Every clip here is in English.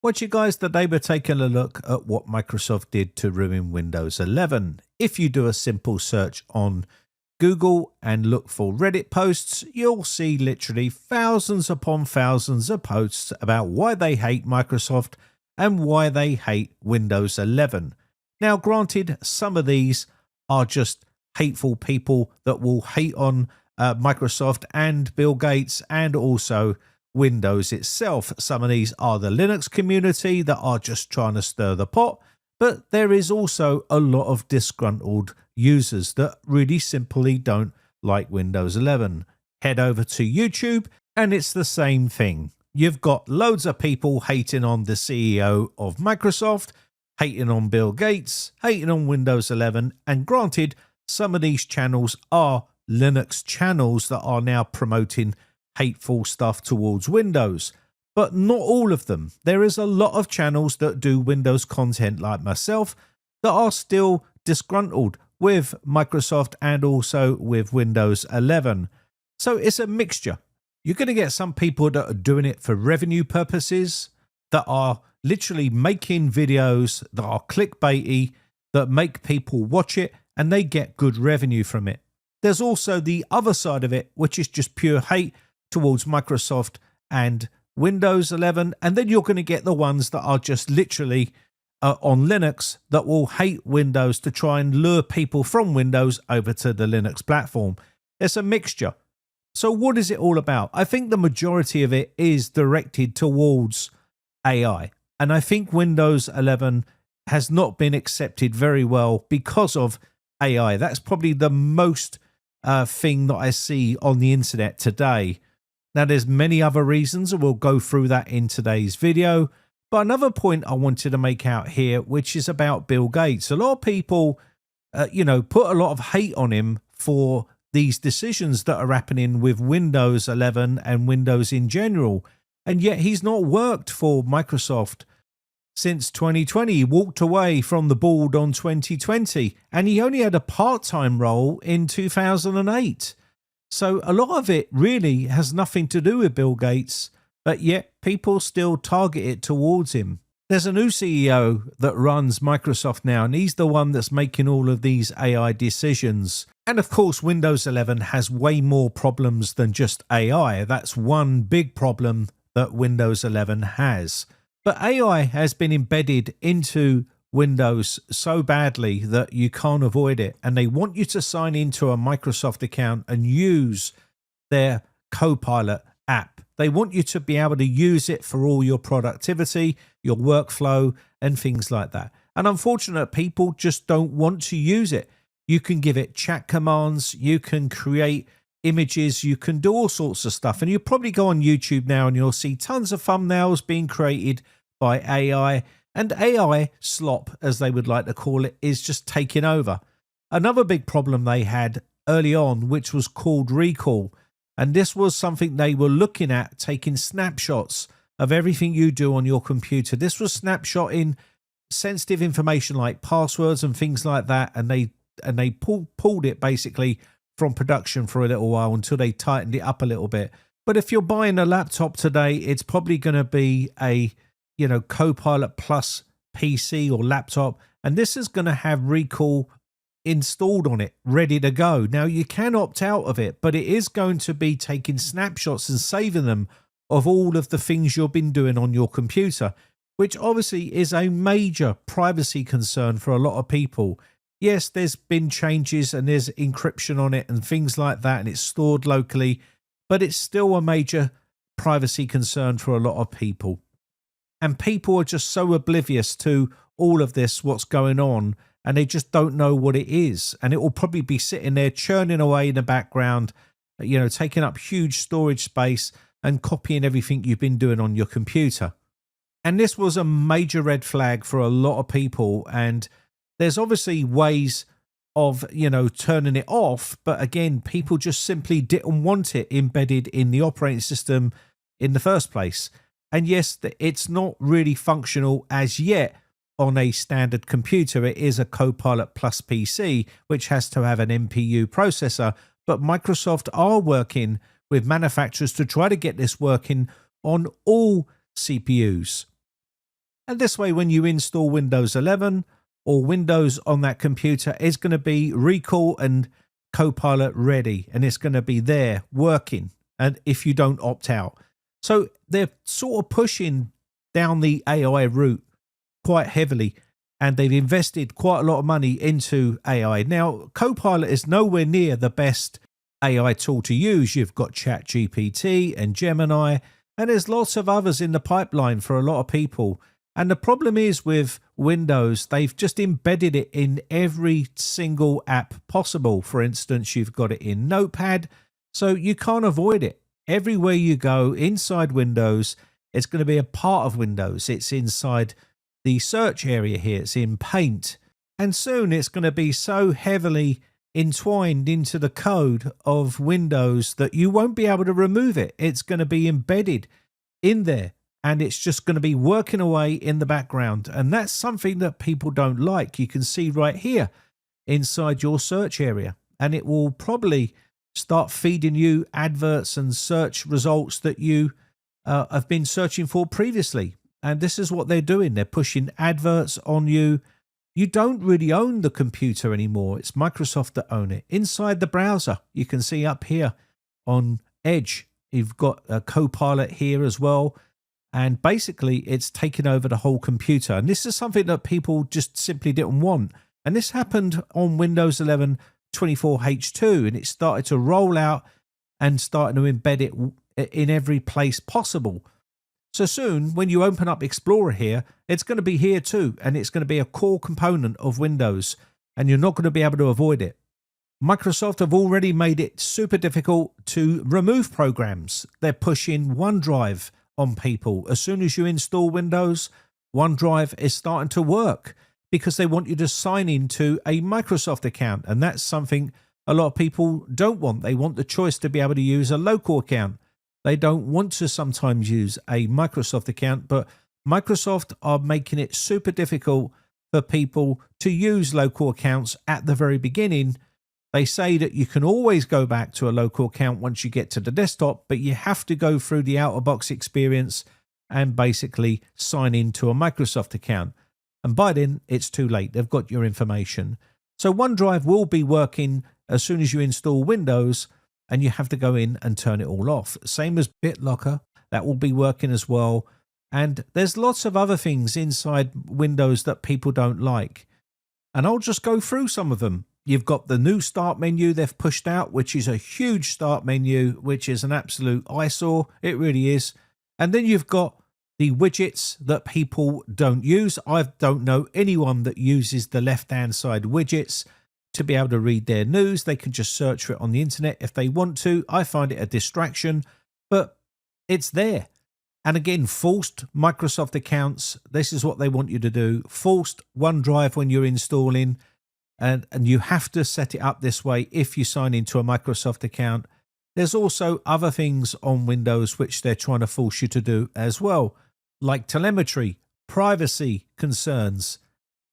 What you guys, today we're taking a look at what Microsoft did to ruin Windows 11. If you do a simple search on Google and look for Reddit posts, you'll see literally thousands upon thousands of posts about why they hate Microsoft and why they hate Windows 11. Now, granted, some of these are just hateful people that will hate on Microsoft and Bill Gates and also Windows itself. Some of these are the Linux community that are just trying to stir the pot, but there is also a lot of disgruntled users that really simply don't like Windows 11. Head over to YouTube and it's the same thing. You've got loads of people hating on the CEO of Microsoft, hating on Bill Gates, hating on Windows 11, and granted, some of these channels are Linux channels that are now promoting hateful stuff towards Windows, but not all of them. There is a lot of channels that do Windows content like myself that are still disgruntled with Microsoft and also with Windows 11. So it's a mixture. You're going to get some people that are doing it for revenue purposes, that are literally making videos that are clickbaity, that make people watch it and they get good revenue from it. There's also the other side of it, which is just pure hate towards Microsoft and Windows 11, and then you're going to get the ones that are just literally on Linux that will hate Windows to try and lure people from Windows over to the Linux platform. It's a mixture. So what is it all about? I think the majority of it is directed towards AI, and I think Windows 11 has not been accepted very well because of AI. That's probably the most thing that I see on the internet today. Now, there's many other reasons, and we'll go through that in today's video. But another point I wanted to make out here, which is about Bill Gates. A lot of people, put a lot of hate on him for these decisions that are happening with Windows 11 and Windows in general. And yet he's not worked for Microsoft since 2020. He walked away from the board on 2020, and he only had a part-time role in 2008. So a lot of it really has nothing to do with Bill Gates, but yet people still target it towards him. There's a new CEO that runs Microsoft now, and he's the one that's making all of these AI decisions. And of course, Windows 11 has way more problems than just AI. That's one big problem that Windows 11 has. But AI has been embedded into Windows so badly that you can't avoid it, and they want you to sign into a Microsoft account and use their Copilot app. They want you to be able to use it for all your productivity, your workflow, and things like that. And unfortunately, people just don't want to use it. You can give it chat commands, you can create images, you can do all sorts of stuff. And you probably go on YouTube now and you'll see tons of thumbnails being created by AI. And AI slop, as they would like to call it, is just taking over. Another big problem they had early on, which was called recall. And this was something they were looking at, taking snapshots of everything you do on your computer. This was snapshotting sensitive information like passwords and things like that. And they pulled it basically from production for a little while until they tightened it up a little bit. But if you're buying a laptop today, it's probably going to be a Copilot Plus PC or laptop, and this is going to have recall installed on it, ready to go. Now, you can opt out of it, but it is going to be taking snapshots and saving them of all of the things you've been doing on your computer, which obviously is a major privacy concern for a lot of people. Yes, there's been changes and there's encryption on it and things like that, and it's stored locally, but it's still a major privacy concern for a lot of people. And people are just so oblivious to all of this, what's going on, and they just don't know what it is. And it will probably be sitting there churning away in the background, taking up huge storage space and copying everything you've been doing on your computer. And this was a major red flag for a lot of people. And there's obviously ways of, turning it off. But again, people just simply didn't want it embedded in the operating system in the first place. And yes, it's not really functional as yet on a standard computer. It is a Copilot Plus PC, which has to have an NPU processor. But Microsoft are working with manufacturers to try to get this working on all CPUs. And this way, when you install Windows 11 or Windows on that computer, it's going to be Recall and Copilot ready, and it's going to be there working. And if you don't opt out. So they're sort of pushing down the AI route quite heavily, and they've invested quite a lot of money into AI. Now, Copilot is nowhere near the best AI tool to use. You've got ChatGPT and Gemini, and there's lots of others in the pipeline for a lot of people. And the problem is with Windows, they've just embedded it in every single app possible. For instance, you've got it in Notepad, so you can't avoid it. Everywhere you go inside Windows, it's going to be a part of Windows. It's inside the search area here. It's in Paint. And soon it's going to be so heavily entwined into the code of Windows that you won't be able to remove it. It's going to be embedded in there, and it's just going to be working away in the background. And that's something that people don't like. You can see right here inside your search area, and it will probably start feeding you adverts and search results that you have been searching for previously. And this is what they're doing. They're pushing adverts on you. You don't really own the computer anymore. It's Microsoft that own it. Inside the browser, you can see up here on Edge, you've got a Copilot here as well. And basically, it's taken over the whole computer. And this is something that people just simply didn't want. And this happened on Windows 11 24H2, and it started to roll out and starting to embed it in every place possible. So soon, when you open up Explorer here, it's going to be here too, and it's going to be a core component of Windows, and you're not going to be able to avoid it. Microsoft have already made it super difficult to remove programs. They're pushing OneDrive on people. As soon as you install Windows, OneDrive is starting to work because they want you to sign into a Microsoft account, and that's something a lot of people don't want. They want the choice to be able to use a local account. They don't want to sometimes use a Microsoft account, but Microsoft are making it super difficult for people to use local accounts at the very beginning. They say that you can always go back to a local account once you get to the desktop, but you have to go through the out-of-box experience and basically sign into a Microsoft account. And by then, it's too late. They've got your information. So OneDrive will be working as soon as you install Windows, and you have to go in and turn it all off. Same as BitLocker, that will be working as well. And there's lots of other things inside Windows that people don't like. And I'll just go through some of them. You've got the new start menu they've pushed out, which is a huge start menu, which is an absolute eyesore. It really is. And then you've got the widgets that people don't use. I don't know anyone that uses the left-hand side widgets to be able to read their news. They can just search for it on the internet if they want to. I find it a distraction, but it's there. And again, forced Microsoft accounts. This is what they want you to do. Forced OneDrive when you're installing, and you have to set it up this way if you sign into a Microsoft account. There's also other things on Windows which they're trying to force you to do as well, like telemetry, privacy concerns,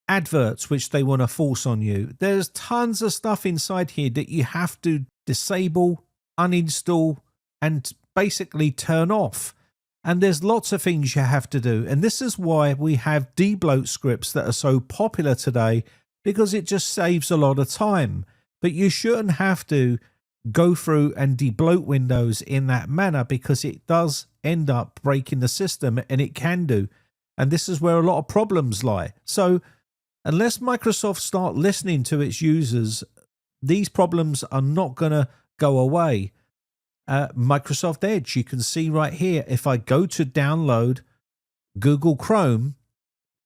adverts, which they want to force on you. There's tons of stuff inside here that you have to disable, uninstall, and basically turn off. And there's lots of things you have to do. And this is why we have debloat scripts that are so popular today, because it just saves a lot of time. But you shouldn't have to go through and debloat Windows in that manner, because it does end up breaking the system, and it can do. And this is where a lot of problems lie. So unless Microsoft start listening to its users, these problems are not going to go away. Microsoft Edge, you can see right here, if I go to download Google Chrome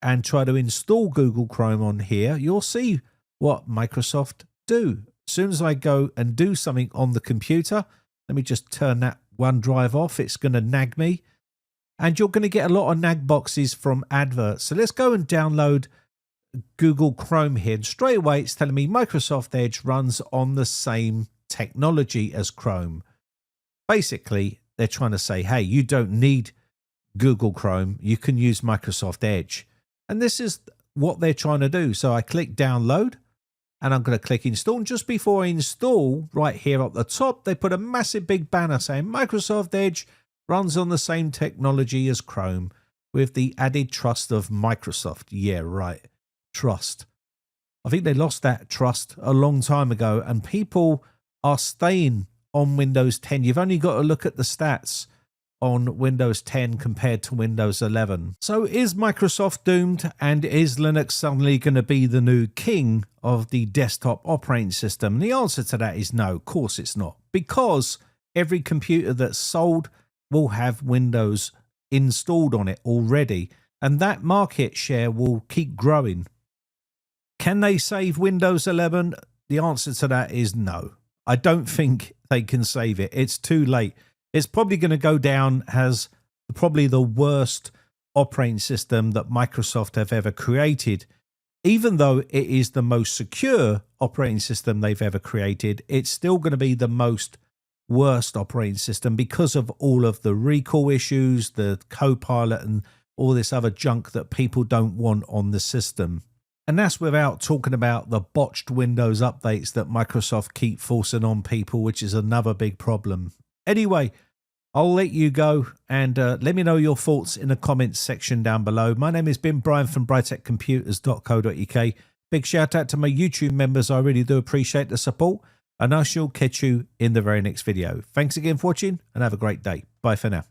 and try to install Google Chrome on here, you'll see what Microsoft do. As soon as I go and do something on the computer, let me just turn that OneDrive off. It's going to nag me. And you're going to get a lot of nag boxes from adverts. So let's go and download Google Chrome here. And straight away, it's telling me Microsoft Edge runs on the same technology as Chrome. Basically, they're trying to say, hey, you don't need Google Chrome. You can use Microsoft Edge. And this is what they're trying to do. So I click download, and I'm going to click install. And just before I install, right here at the top, they put a massive big banner saying Microsoft Edge runs on the same technology as Chrome, with the added trust of Microsoft. Yeah, right. Trust. I think they lost that trust a long time ago, and people are staying on Windows 10. You've only got to look at the stats on Windows 10 compared to Windows 11. So is Microsoft doomed, and is Linux suddenly going to be the new king of the desktop operating system? And the answer to that is no, of course it's not, because every computer that's sold will have Windows installed on it already, and that market share will keep growing. Can they save Windows 11? The answer to that is no. I don't think they can save it. It's too late. It's probably going to go down as probably the worst operating system that Microsoft have ever created. Even though it is the most secure operating system they've ever created, it's still going to be the most worst operating system because of all of the recall issues, the Copilot, and all this other junk that people don't want on the system. And that's without talking about the botched Windows updates that Microsoft keep forcing on people, which is another big problem. Anyway, I'll let you go, and let me know your thoughts in the comments section down below. My name has been Brian from briteccomputers.co.uk. Big shout out to my YouTube members. I really do appreciate the support, and I shall catch you in the very next video. Thanks again for watching, and have a great day. Bye for now.